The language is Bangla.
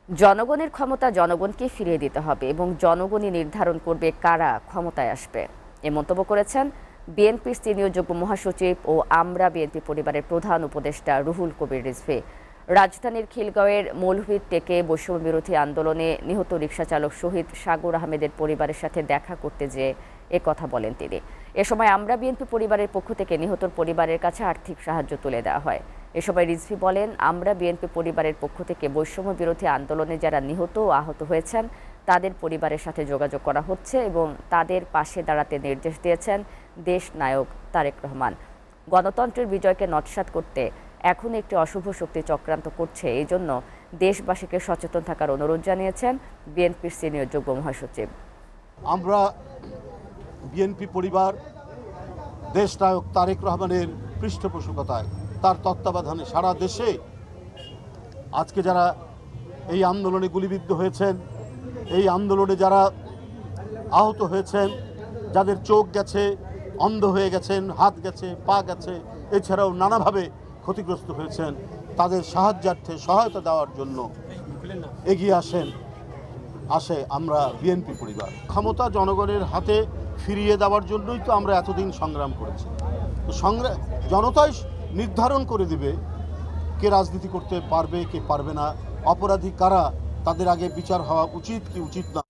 জনগণের ক্ষমতা জনগণকে ফিরিয়ে দিতে হবে এবং জনগণই নির্ধারণ করবে কারা ক্ষমতায় আসবে, এ মন্তব্য করেছেন বিএনপির সিনিয়র যুগ্ম মহাসচিব ও আমরা বিএনপি পরিবারের প্রধান উপদেষ্টা রুহুল কবির রিজভী। রাজধানীর খিলগাঁওয়ের মৌলভীর টেকে বৈষম্য বিরোধী আন্দোলনে নিহত রিকশাচালক শহীদ সাগর আহমেদের পরিবারের সাথে দেখা করতে যেয়ে কথা বলেন তিনি। এ সময় আমরা বিএনপি পরিবারের পক্ষ থেকে নিহতর পরিবারের কাছে আর্থিক সাহায্য তুলে দেওয়া হয়। এ সময় রিজভী বলেন, আমরা বিএনপি পরিবারের পক্ষ থেকে বৈষম্য বিরোধী আন্দোলনে যারা নিহত ও আহত হয়েছেন তাদের পরিবারের সাথে যোগাযোগ করা হচ্ছে এবং তাদের পাশে দাঁড়াতে নির্দেশ দিয়েছেন দেশ নায়ক তারেক রহমান। গণতন্ত্রের বিজয়কে নস্যাৎ করতে এখন একটি অশুভ শক্তি চক্রান্ত করছে, এই জন্য দেশবাসীকে সচেতন থাকার অনুরোধ জানিয়েছেন বিএনপির সিনিয়র যুগ্ম মহাসচিব। আমরা বিএনপি পরিবার দেশ নায়ক তারেক রহমানের পৃষ্ঠপোষকতায় তার তত্ত্বাবধানে সারা দেশে আজকে যারা এই আন্দোলনে গুলিবিদ্ধ হয়েছেন, এই আন্দোলনে যারা আহত হয়েছেন, যাদের চোখ গেছে, অন্ধ হয়ে গেছেন, হাত গেছে, পা গেছে, এছাড়াও নানাভাবে ক্ষতিগ্রস্ত হয়েছেন, তাদের সাহায্যার্থে সহায়তা দেওয়ার জন্য এগিয়ে আসে আমরা বিএনপি পরিবার। ক্ষমতা জনগণের হাতে ফিরিয়ে দেওয়ার জন্যই তো আমরা এতদিন সংগ্রাম করেছি। তো জনতাই নির্ধারণ করে দিবে কে রাজনীতি করতে পারবে, কে পারবে না, অপরাধী কারা, তাদের আগে বিচার হওয়া উচিত কি উচিত না।